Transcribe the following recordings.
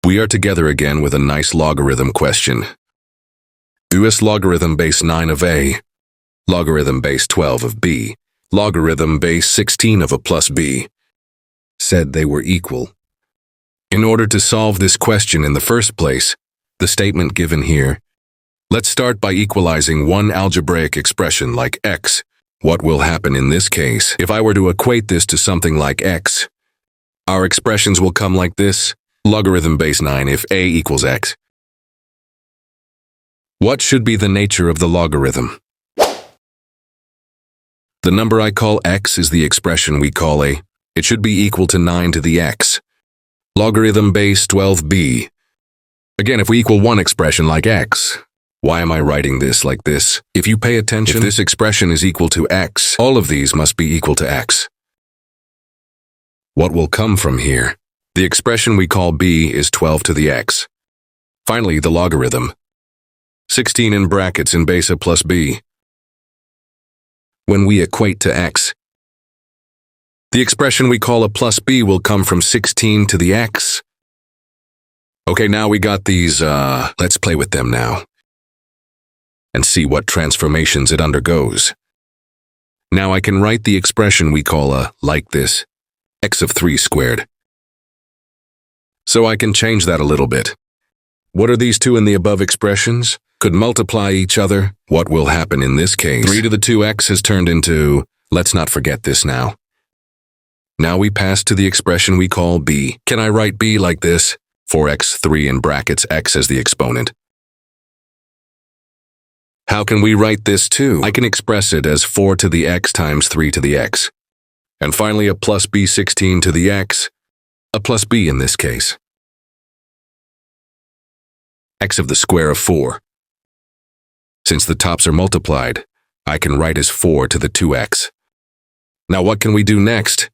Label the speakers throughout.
Speaker 1: We are together again with a nice logarithm question. US logarithm base 9 of A, logarithm base 12 of B, logarithm base 16 of A plus B, said they were equal. In order to solve this question in the first place, the statement given here, let's start by equalizing one algebraic expression like x. What will happen in this case? If I were to equate this to something like x, our expressions will come like this, logarithm base 9 if a equals x. What should be the nature of the logarithm? The number I call x is the expression we call a. It should be equal to 9 to the x. Logarithm base 12b. Again, if we equal one expression like x, why am I writing this like this? If you pay attention, if this expression is equal to x, all of these must be equal to x. What will come from here? The expression we call b is 12 to the x. Finally, the logarithm. 16 in brackets in base a plus b. When we equate to x, the expression we call a plus b will come from 16 to the x. Okay, now we got these, let's play with them now and see what transformations it undergoes. Now I can write the expression we call a like this, x of 3 squared. So I can change that a little bit. What are these two in the above expressions? Could multiply each other. What will happen in this case? 3 to the 2x has turned into, let's not forget this now. Now we pass to the expression we call b. Can I write b like this? 4x3 in brackets x as the exponent. How can we write this too? I can express it as 4 to the x times 3 to the x. And finally a plus b 16 to the x, a plus b in this case. X of the square of 4. Since the tops are multiplied, I can write as 4 to the 2x. Now what can we do next?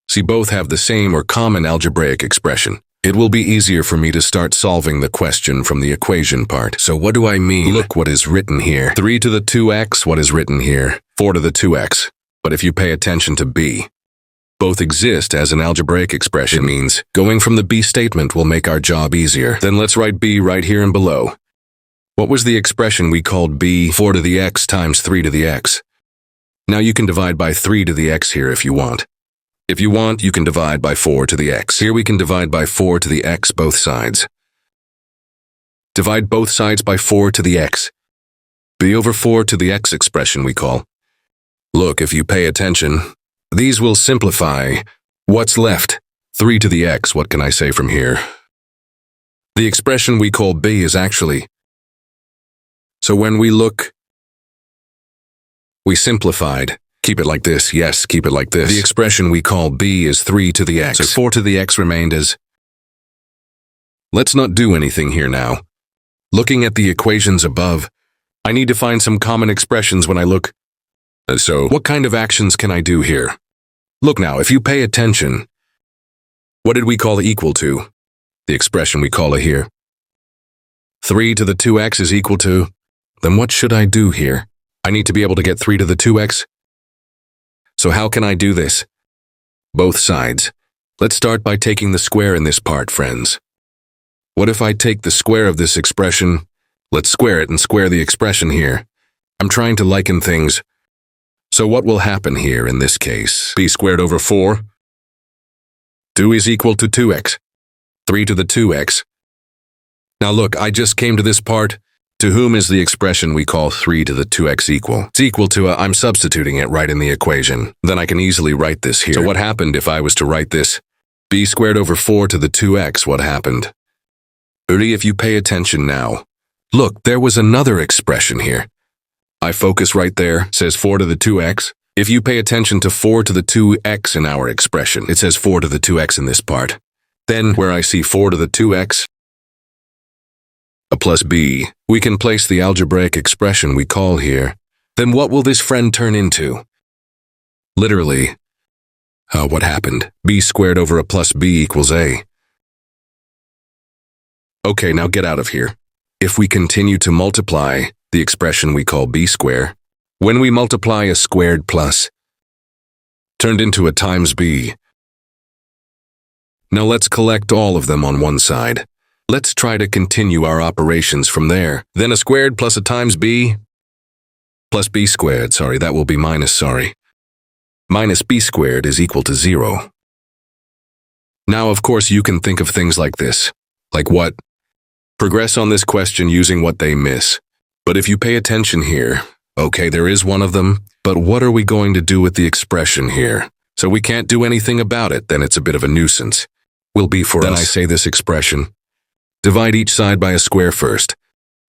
Speaker 1: See, both have the same or common algebraic expression. It will be easier for me to start solving the question from the equation part. So what do I mean? Look what is written here. 3 to the 2x, what is written here? 4 to the 2x. But if you pay attention to b, both exist as an algebraic expression. It means going from the b statement will make our job easier. Then let's write b right here and below. What was the expression we called b? 4 to the x times 3 to the x. Now you can divide by 3 to the x here if you want. If you want, you can divide by 4 to the x. Here we can divide by 4 to the x both sides. Divide both sides by 4 to the x. b over 4 to the x expression we call. Look, if you pay attention, these will simplify. What's left? 3 to the x, what can I say from here? The expression we call b is actually. So when we look, we simplified. Keep it like this, yes, keep it like this. The expression we call b is 3 to the x. So 4 to the x remained as. Let's not do anything here now. Looking at the equations above, I need to find some common expressions when I look. So what kind of actions can I do here? Look now, if you pay attention, what did we call equal to? The expression we call it here. 3 to the 2x is equal to. Then what should I do here? I need to be able to get 3 to the 2x. So how can I do this? Both sides. Let's start by taking the square in this part, friends. What if I take the square of this expression? Let's square it and square the expression here. I'm trying to liken things. So what will happen here in this case? b squared over 4. 2 is equal to 2x. 3 to the 2x. Now look, I just came to this part. To whom is the expression we call 3 to the 2x equal? It's equal to I'm substituting it right in the equation. Then I can easily write this here. So what happened if I was to write this? b squared over 4 to the 2x, what happened? If you pay attention now. Look, there was another expression here. I focus right there, says 4 to the 2x. If you pay attention to 4 to the 2x in our expression, it says 4 to the 2x in this part. Then, where I see 4 to the 2x, a plus b, we can place the algebraic expression we call here. Then what will this friend turn into? Literally, what happened? b squared over a plus b equals a. Okay, now get out of here. If we continue to multiply the expression we call b square, when we multiply a squared plus, turned into a times b. Now let's collect all of them on one side. Let's try to continue our operations from there. Then a squared plus a times b plus b squared, that will be minus b squared is equal to 0. Now, of course, you can think of things like this. Like what? Progress on this question using what they miss. But if you pay attention here, okay, there is one of them, but what are we going to do with the expression here? So we can't do anything about it, then it's a bit of a nuisance. Will be for us. Then I say this expression. Divide each side by a square first.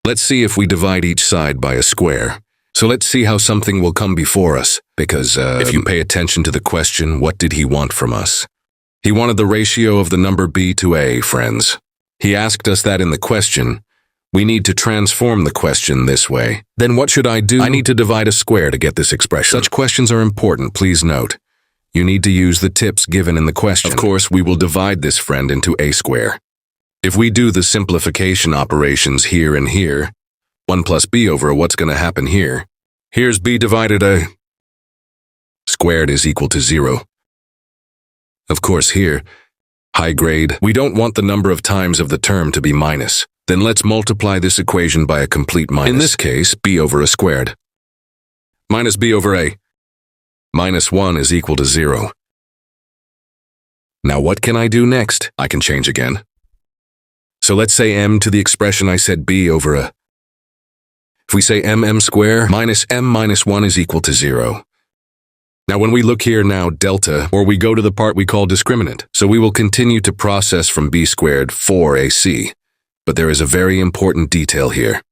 Speaker 1: Let's see if we divide each side by a square. So let's see how something will come before us, because if you pay attention to the question, what did he want from us? He wanted the ratio of the number b to a, friends. He asked us that in the question. We need to transform the question this way. Then what should I do? I need to divide a square to get this expression. Such questions are important, please note. You need to use the tips given in the question. Of course, we will divide this friend into a square. If we do the simplification operations here and here, 1 plus b over what's going to happen here. Here's b divided a squared is equal to 0. Of course here, high grade, we don't want the number of times of the term to be minus. Then let's multiply this equation by a complete minus. In this case, b over a squared. Minus b over a minus 1 is equal to 0. Now what can I do next? I can change again. So let's say m to the expression I said b over a. If we say m square minus m minus 1 is equal to 0. Now when we look here now, delta, or we go to the part we call discriminant. So we will continue to process from b squared 4ac. But there is a very important detail here.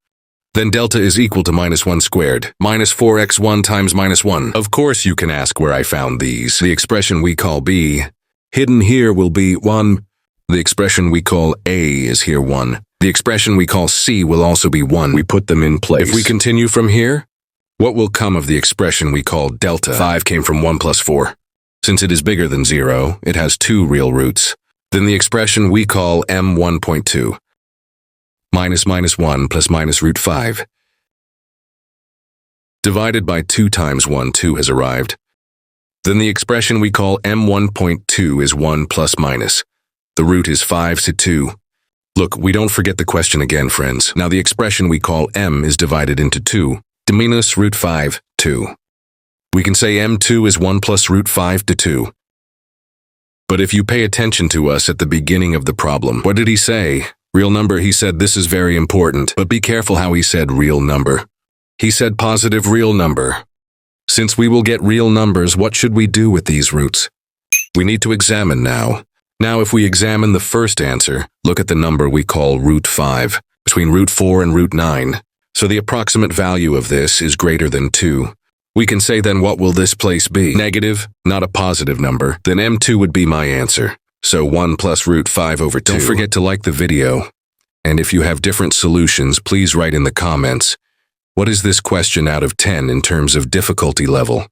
Speaker 1: Then delta is equal to minus 1 squared, minus 4x1 times minus 1. Of course you can ask where I found these. The expression we call b, hidden here will be 1. The expression we call a is here 1. The expression we call c will also be 1. We put them in place. If we continue from here, what will come of the expression we call delta? 5 came from 1 plus 4. Since it is bigger than 0, it has 2 real roots. Then the expression we call m 1.2. Minus 1 plus minus root 5. Divided by 2 times 1, 2 has arrived. Then the expression we call m 1.2 is 1 plus minus. The root is 5 to 2. Look, we don't forget the question again, friends. Now the expression we call m is divided into 2. Minus root 5, 2. We can say m2 is 1 plus root 5 to 2. But if you pay attention to us at the beginning of the problem, what did he say? Real number, he said this is very important, but be careful how he said real number. He said positive real number. Since we will get real numbers, what should we do with these roots? We need to examine now. Now if we examine the first answer, look at the number we call root 5, between root 4 and root 9. So the approximate value of this is greater than 2. We can say then what will this place be? Negative, not a positive number. Then m2 would be my answer. So 1 plus root 5 over 2. Don't forget to like the video. And if you have different solutions, please write in the comments. What is this question out of 10 in terms of difficulty level?